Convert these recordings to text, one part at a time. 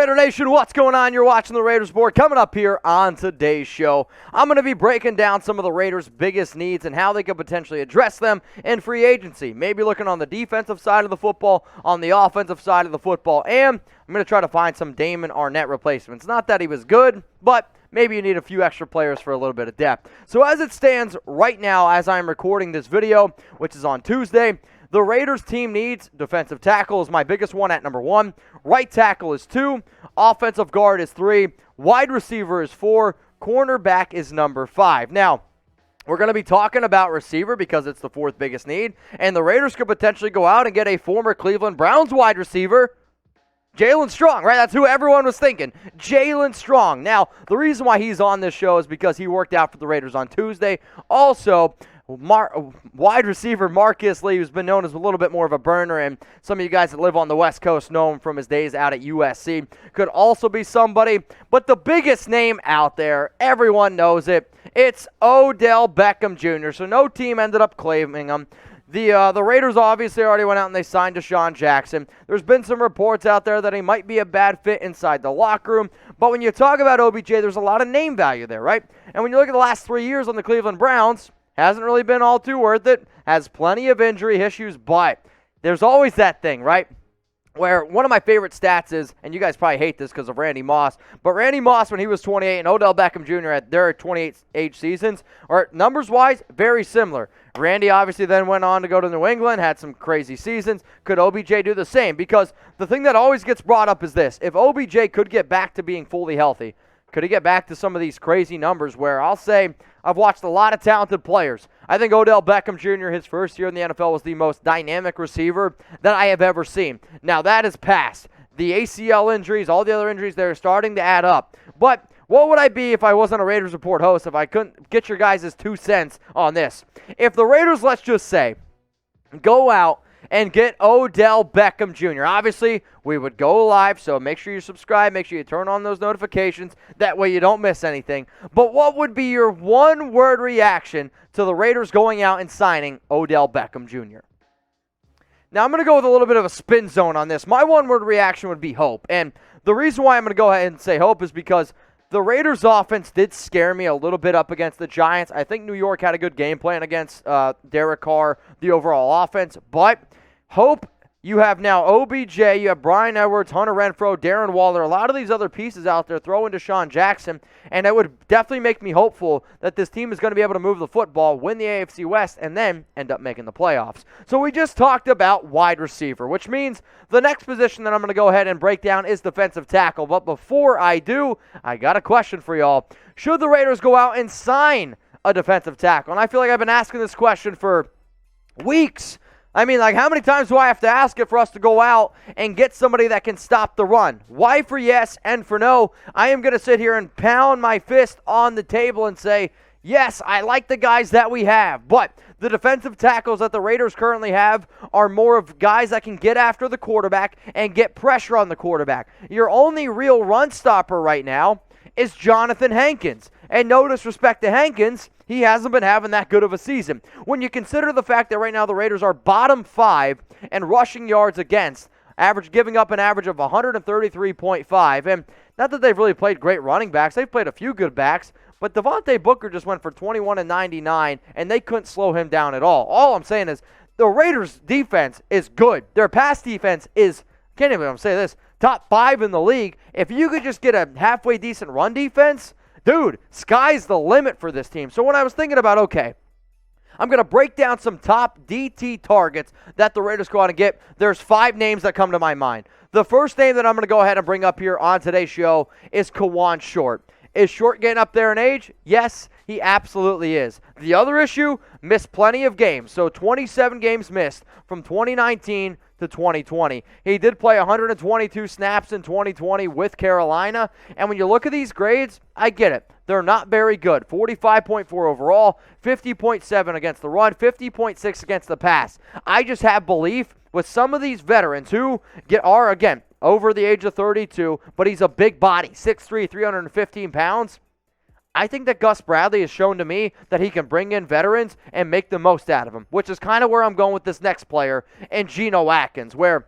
Raider Nation, what's going on? You're watching the Raiders Board. Coming up here on today's show, I'm going to be breaking down some of the Raiders' biggest needs and how they could potentially address them in free agency. Maybe looking on the defensive side of the football, on the offensive side of the football, and I'm going to try to find some Damon Arnette replacements. Not that he was good, but maybe you need a few extra players for a little bit of depth. So as it stands right now, as I'm recording this video, which is on Tuesday, the Raiders team needs defensive tackle is my biggest one at number 1. Right tackle is 2. Offensive guard is 3. Wide receiver is 4. Cornerback is number 5. Now, we're going to be talking about receiver because it's the 4th biggest need. And the Raiders could potentially go out and get a former Cleveland Browns wide receiver, Jaelen Strong, right? That's who everyone was thinking. Jaelen Strong. Now, the reason why he's on this show is because he worked out for the Raiders on Tuesday. Also, wide receiver Marquise Lee, who's been known as a little bit more of a burner, and some of you guys that live on the West Coast know him from his days out at USC, could also be somebody. But the biggest name out there, everyone knows it, it's Odell Beckham Jr. So no team ended up claiming him. The Raiders obviously already went out and they signed Deshaun Jackson. There's been some reports out there that he might be a bad fit inside the locker room. But when you talk about OBJ, there's a lot of name value there, right? And when you look at the last 3 years on the Cleveland Browns, hasn't really been all too worth it. Has plenty of injury issues, but there's always that thing, right? Where one of my favorite stats is, and you guys probably hate this because of Randy Moss, but Randy Moss when he was 28 and Odell Beckham Jr. at their 28 age seasons are numbers-wise very similar. Randy obviously then went on to go to New England, had some crazy seasons. Could OBJ do the same? Because the thing that always gets brought up is this. If OBJ could get back to being fully healthy, could he get back to some of these crazy numbers where I'll say I've watched a lot of talented players. I think Odell Beckham Jr., his first year in the NFL, was the most dynamic receiver that I have ever seen. Now, that is past. The ACL injuries, all the other injuries, they're starting to add up. But what would I be if I wasn't a Raiders Report host, if I couldn't get your guys' 2 cents on this? If the Raiders, let's just say, go out and get Odell Beckham Jr. Obviously, we would go live, so make sure you subscribe, make sure you turn on those notifications. That way you don't miss anything. But what would be your one-word reaction to the Raiders going out and signing Odell Beckham Jr.? Now, I'm going to go with a little bit of a spin zone on this. My one-word reaction would be hope. And the reason why I'm going to go ahead and say hope is because the Raiders' offense did scare me a little bit up against the Giants. I think New York had a good game plan against Derek Carr, the overall offense. But hope, you have now OBJ, you have Bryan Edwards, Hunter Renfrow, Darren Waller, a lot of these other pieces out there throwing Deshaun Jackson, and it would definitely make me hopeful that this team is going to be able to move the football, win the AFC West, and then end up making the playoffs. So we just talked about wide receiver, which means the next position that I'm going to go ahead and break down is defensive tackle. But before I do, I got a question for y'all. Should the Raiders go out and sign a defensive tackle? And I feel like I've been asking this question for weeks. I mean, like, how many times do I have to ask it for us to go out and get somebody that can stop the run? Why for yes and for no? I am going to sit here and pound my fist on the table and say, yes, I like the guys that we have, but the defensive tackles that the Raiders currently have are more of guys that can get after the quarterback and get pressure on the quarterback. Your only real run stopper right now is Jonathan Hankins. And no disrespect to Hankins, he hasn't been having that good of a season. When you consider the fact that right now the Raiders are bottom 5 in rushing yards against, giving up an average of 133.5, and not that they've really played great running backs, they've played a few good backs, but Devontae Booker just went for 21 and 99, and they couldn't slow him down at all. All I'm saying is the Raiders' defense is good. Their pass defense is, can't even say this, top 5 in the league. If you could just get a halfway decent run defense, dude, sky's the limit for this team. So when I was thinking about, okay, I'm going to break down some top DT targets that the Raiders go out and get, there's 5 names that come to my mind. The first name that I'm going to go ahead and bring up here on today's show is Kawann Short. Is Short getting up there in age? Yes, he absolutely is. The other issue, missed plenty of games. So 27 games missed from 2019 to 2020. He did play 122 snaps in 2020 with Carolina. And when you look at these grades, I get it. They're not very good. 45.4 overall, 50.7 against the run, 50.6 against the pass. I just have belief with some of these veterans who are, again, over the age of 32, but he's a big body, 6'3", 315 pounds. I think that Gus Bradley has shown to me that he can bring in veterans and make the most out of them, which is kind of where I'm going with this next player, and Geno Atkins, where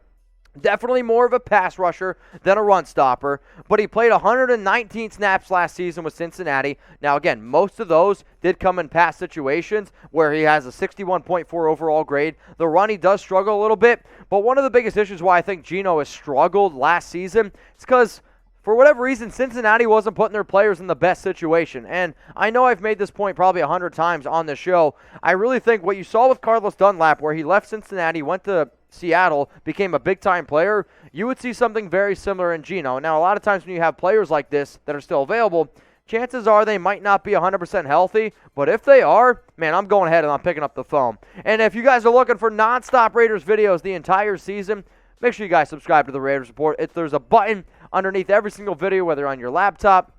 Definitely more of a pass rusher than a run stopper, but he played 119 snaps last season with Cincinnati. Now, again, most of those did come in pass situations where he has a 61.4 overall grade. The run, he does struggle a little bit, but one of the biggest issues why I think Geno has struggled last season is because for whatever reason, Cincinnati wasn't putting their players in the best situation. And I know I've made this point probably 100 times on this show. I really think what you saw with Carlos Dunlap, where he left Cincinnati, went to Seattle, became a big-time player, you would see something very similar in Geno. Now, a lot of times when you have players like this that are still available, chances are they might not be 100% healthy, but if they are, man, I'm going ahead and I'm picking up the phone. And if you guys are looking for nonstop Raiders videos the entire season, make sure you guys subscribe to the Raiders Report. There's a button underneath every single video, whether on your laptop,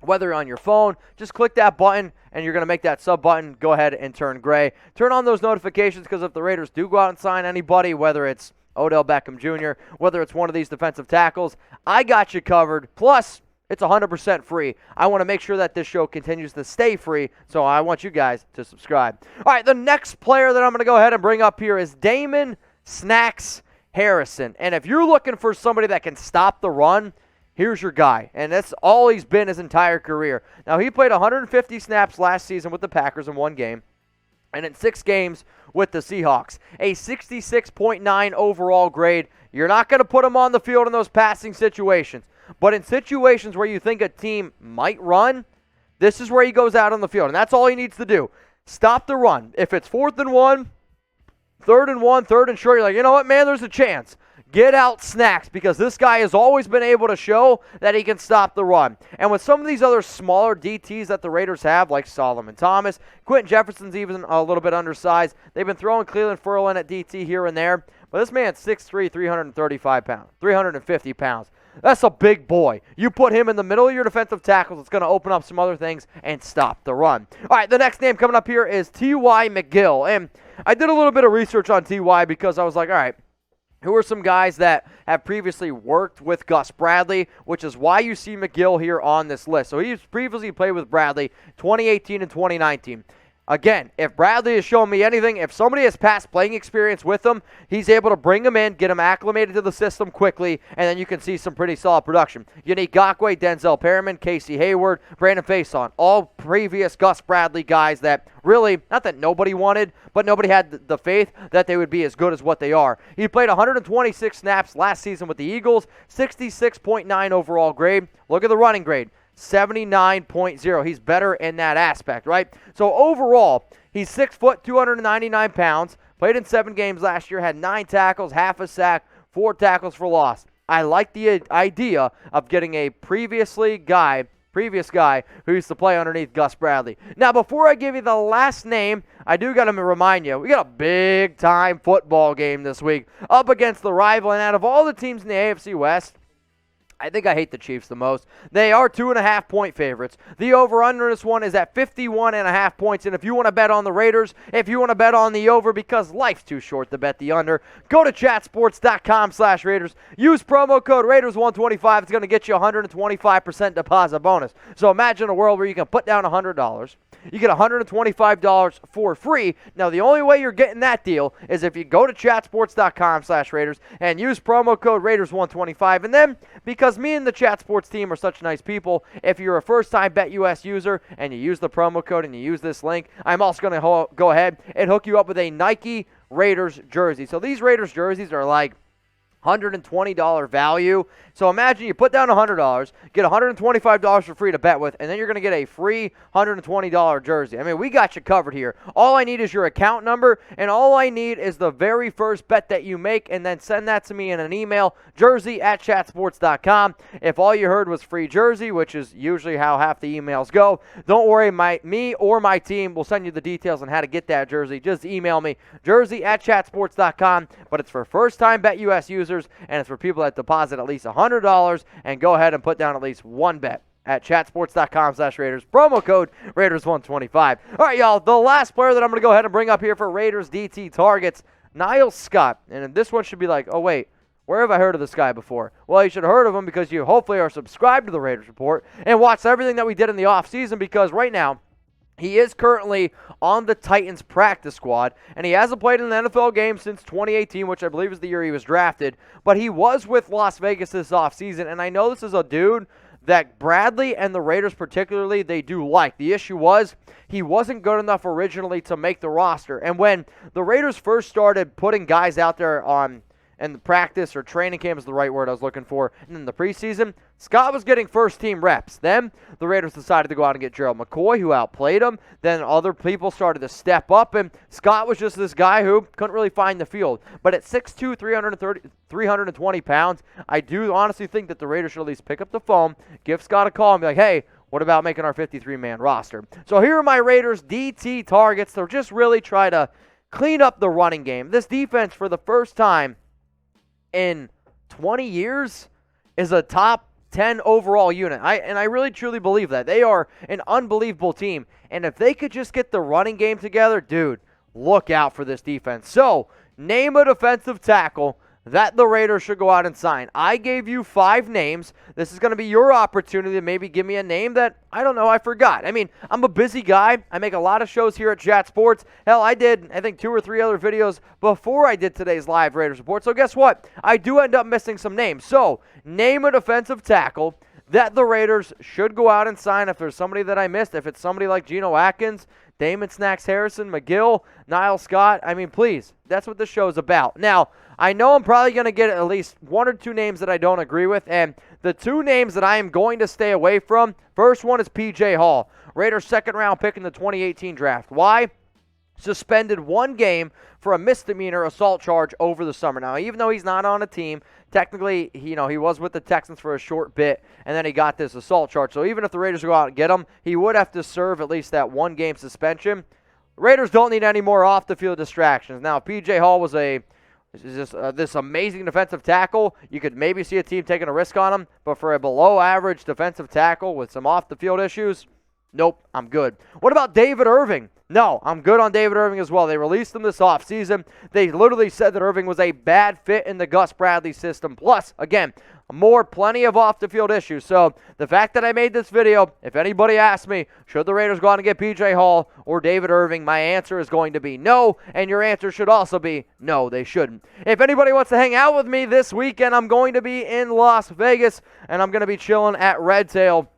whether on your phone. Just click that button, and you're going to make that sub button go ahead and turn gray. Turn on those notifications, because if the Raiders do go out and sign anybody, whether it's Odell Beckham Jr., whether it's one of these defensive tackles, I got you covered. Plus, it's 100% free. I want to make sure that this show continues to stay free, so I want you guys to subscribe. All right, the next player that I'm going to go ahead and bring up here is Damon Snacks Harrison. And if you're looking for somebody that can stop the run, here's your guy. And that's all he's been his entire career. Now, he played 150 snaps last season with the Packers in one game, and in 6 games with the Seahawks. A 66.9 overall grade. You're not going to put him on the field in those passing situations. But in situations where you think a team might run, this is where he goes out on the field. And that's all he needs to do. Stop the run. If it's 4th and 1, 3rd and 1, 3rd and short, you're like, you know what, man, there's a chance. Get out Snacks, because this guy has always been able to show that he can stop the run. And with some of these other smaller DTs that the Raiders have, like Solomon Thomas, Quentin Jefferson's even a little bit undersized. They've been throwing Cleveland Ferrell in at DT here and there. But this man's 6'3", 335 pounds, 350 pounds. That's a big boy. You put him in the middle of your defensive tackles, it's going to open up some other things and stop the run. All right, the next name coming up here is T.Y. McGill. And I did a little bit of research on T.Y. because I was like, all right, who are some guys that have previously worked with Gus Bradley, which is why you see McGill here on this list. So he's previously played with Bradley 2018 and 2019. Again, if Bradley has shown me anything, if somebody has past playing experience with him, he's able to bring him in, get him acclimated to the system quickly, and then you can see some pretty solid production. Yannick Ngakoue, Denzel Perryman, Casey Hayward, Brandon Faison, all previous Gus Bradley guys that really, not that nobody wanted, but nobody had the faith that they would be as good as what they are. He played 126 snaps last season with the Eagles, 66.9 overall grade. Look at the running grade. 79.0. He's better in that aspect, right? So overall, he's 6 foot, 299 pounds, played in 7 games last year, had 9 tackles, half a sack, 4 tackles for loss. I like the idea of getting a previous guy who used to play underneath Gus Bradley. Now, before I give you the last name, I do got to remind you, we got a big-time football game this week up against the rival, and out of all the teams in the AFC West, I think I hate the Chiefs the most. They are 2.5-point favorites. The over-under this one is at 51.5 points. And if you want to bet on the Raiders, if you want to bet on the over because life's too short to bet the under, go to chatsports.com/Raiders. Use promo code Raiders125. It's going to get you a 125% deposit bonus. So imagine a world where you can put down $100. You get $125 for free. Now, the only way you're getting that deal is if you go to chatsports.com/Raiders and use promo code Raiders125. And then, because me and the Chat Sports team are such nice people, if you're a first-time BetUS user and you use the promo code and you use this link, I'm also going to go ahead and hook you up with a Nike Raiders jersey. So these Raiders jerseys are like $120 value. So imagine you put down $100, get $125 for free to bet with, and then you're going to get a free $120 jersey. I mean, we got you covered here. All I need is your account number, and all I need is the very first bet that you make, and then send that to me in an email, jersey@chatsports.com. If all you heard was free jersey, which is usually how half the emails go, don't worry, me or my team will send you the details on how to get that jersey. Just email me, jersey@chatsports.com, but it's for first-time BetUS users, and it's for people that deposit at least $100 and go ahead and put down at least one bet at chatsports.com/Raiders. Promo code Raiders125. All right, y'all, the last player that I'm going to go ahead and bring up here for Raiders DT targets, Niles Scott. And this one should be like, oh, wait, where have I heard of this guy before? Well, you should have heard of him because you hopefully are subscribed to the Raiders Report and watched everything that we did in the offseason, because right now, He is currently on the Titans practice squad, and he hasn't played in an NFL game since 2018, which I believe is the year he was drafted, but he was with Las Vegas this offseason, and I know this is a dude that Bradley and the Raiders particularly, they do like. The issue was he wasn't good enough originally to make the roster, and when the Raiders first started putting guys out there on and the practice or training camp is the right word I was looking for, and in the preseason, Scott was getting first-team reps. Then the Raiders decided to go out and get Gerald McCoy, who outplayed him. Then other people started to step up, and Scott was just this guy who couldn't really find the field. But at 6'2", 320 pounds, I do honestly think that the Raiders should at least pick up the phone, give Scott a call, and be like, hey, what about making our 53-man roster? So here are my Raiders DT targets. They'll just really try to clean up the running game. This defense, for the first time in 20 years, is a top 10 overall unit. I really truly believe that. They are an unbelievable team. And if they could just get the running game together, dude, look out for this defense. So, name a defensive tackle that the Raiders should go out and sign. I gave you 5 names. This is going to be your opportunity to maybe give me a name that, I don't know, I forgot. I mean, I'm a busy guy. I make a lot of shows here at Chat Sports. Hell, I did, I think, 2 or 3 other videos before I did today's live Raiders report. So guess what? I do end up missing some names. So, name a defensive tackle that the Raiders should go out and sign. If there's somebody that I missed, if it's somebody like Geno Atkins, Damon Harrison, McGill, Niles Scott, I mean, please, that's what this show is about. Now, I know I'm probably going to get at least 1 or 2 names that I don't agree with, and the 2 names that I am going to stay away from, first one is P.J. Hall, Raiders' second-round pick in the 2018 draft. Why? Suspended 1 game for a misdemeanor assault charge over the summer. Now, even though he's not on a team, technically, he was with the Texans for a short bit, and then he got this assault charge. So even if the Raiders go out and get him, he would have to serve at least that 1-game suspension. The Raiders don't need any more off-the-field distractions. Now, P.J. Hall was this amazing defensive tackle. You could maybe see a team taking a risk on him, but for a below-average defensive tackle with some off-the-field issues, nope, I'm good. What about David Irving? No, I'm good on David Irving as well. They released him this offseason. They literally said that Irving was a bad fit in the Gus Bradley system. Plus, again, plenty of off-the-field issues. So the fact that I made this video, if anybody asks me, should the Raiders go out and get P.J. Hall or David Irving, my answer is going to be no, and your answer should also be no, they shouldn't. If anybody wants to hang out with me this weekend, I'm going to be in Las Vegas, and I'm going to be chilling at Red Tail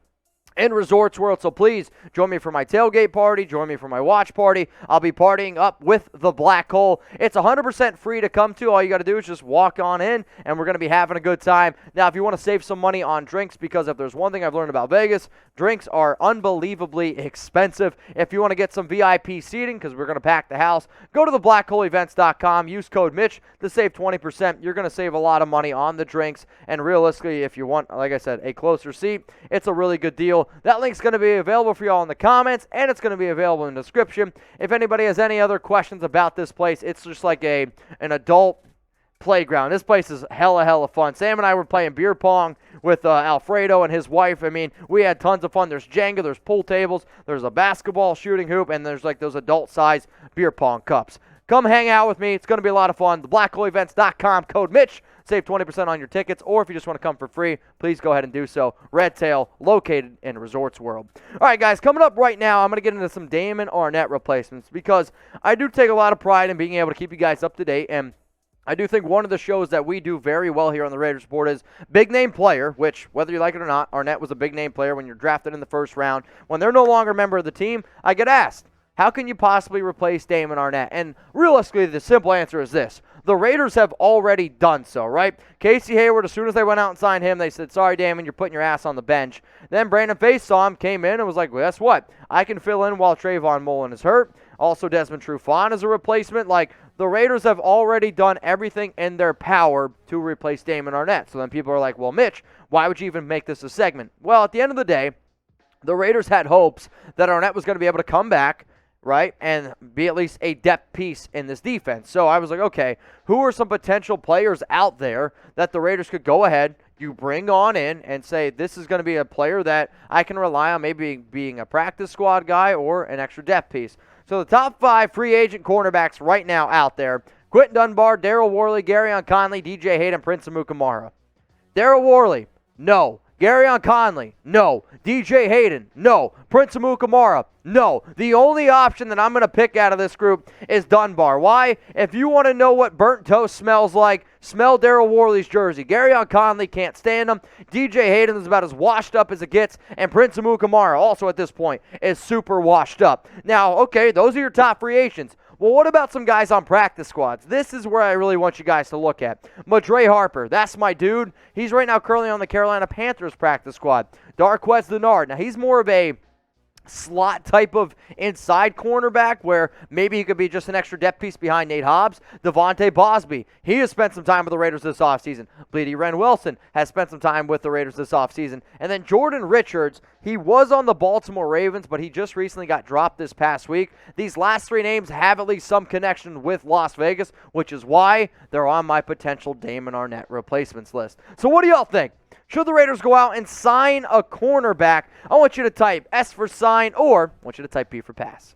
in Resorts World, so please join me for my tailgate party, join me for my watch party. I'll be partying up with the Black Hole. It's 100% free to come to. All you got to do is just walk on in, and we're going to be having a good time. Now, if you want to save some money on drinks, because if there's one thing I've learned about Vegas, drinks are unbelievably expensive. If you want to get some VIP seating, because we're going to pack the house, go to theBlackHoleEvents.com, use code Mitch to save 20%. You're going to save a lot of money on the drinks, and realistically, if you want, like I said, a closer seat, it's a really good deal. That link's going to be available for y'all in the comments, and it's going to be available in the description. If anybody has any other questions about this place, it's just like an adult playground. This place is hella fun. Sam and I were playing beer pong with Alfredo and his wife. I mean, we had tons of fun. There's Jenga, there's pool tables, there's a basketball shooting hoop, and there's like those adult-sized beer pong cups. Come hang out with me. It's going to be a lot of fun. TheBlackHoleEvents.com, code Mitch. Save 20% on your tickets, or if you just want to come for free, please go ahead and do so. Red Tail, located in Resorts World. All right, guys, coming up right now, I'm going to get into some Damon Arnette replacements because I do take a lot of pride in being able to keep you guys up to date, and I do think one of the shows that we do very well here on the Raiders Report is big name player, which, whether you like it or not, Arnette was a big name player when you're drafted in the first round. When they're no longer a member of the team, I get asked, how can you possibly replace Damon Arnette? And realistically, the simple answer is this. The Raiders have already done so, right? Casey Hayward, as soon as they went out and signed him, they said, sorry, Damon, you're putting your ass on the bench. Then Brandon Face saw him, came in, and was like, well, guess what? I can fill in while Trayvon Mullen is hurt. Also, Desmond Trufant is a replacement. Like, the Raiders have already done everything in their power to replace Damon Arnette. So then people are like, well, Mitch, why would you even make this a segment? Well, at the end of the day, the Raiders had hopes that Arnette was going to be able to come back, right, and be at least a depth piece in this defense. So I was like, okay, who are some potential players out there that the Raiders could go ahead, you bring on in and say, this is going to be a player that I can rely on maybe being a practice squad guy or an extra depth piece. So the top 5 free agent cornerbacks right now out there, Quentin Dunbar, Daryl Worley, Garyon Conley, DJ Hayden, Prince Amukamara. Daryl Worley, no. Garyon Conley, no. DJ Hayden, no. Prince Amukamara, no. The only option that I'm going to pick out of this group is Dunbar. Why? If you want to know what burnt toast smells like, smell Daryl Worley's jersey. Garyon Conley can't stand him. DJ Hayden is about as washed up as it gets. And Prince Amukamara, also at this point, is super washed up. Now, okay, those are your top free agents. Well, what about some guys on practice squads? This is where I really want you guys to look at. Madre Harper, that's my dude. He's right now currently on the Carolina Panthers practice squad. Darquez Denard, now he's more of a slot type of inside cornerback where maybe he could be just an extra depth piece behind Nate Hobbs. Devontae Bosby, he has spent some time with the Raiders this offseason. Bleedy Wren Wilson has spent some time with the Raiders this offseason. And then Jordan Richards, he was on the Baltimore Ravens, but he just recently got dropped this past week. These last three names have at least some connection with Las Vegas, which is why they're on my potential Damon Arnette replacements list. So what do y'all think? Should the Raiders go out and sign a cornerback? I want you to type S for sign, or I want you to type P for pass.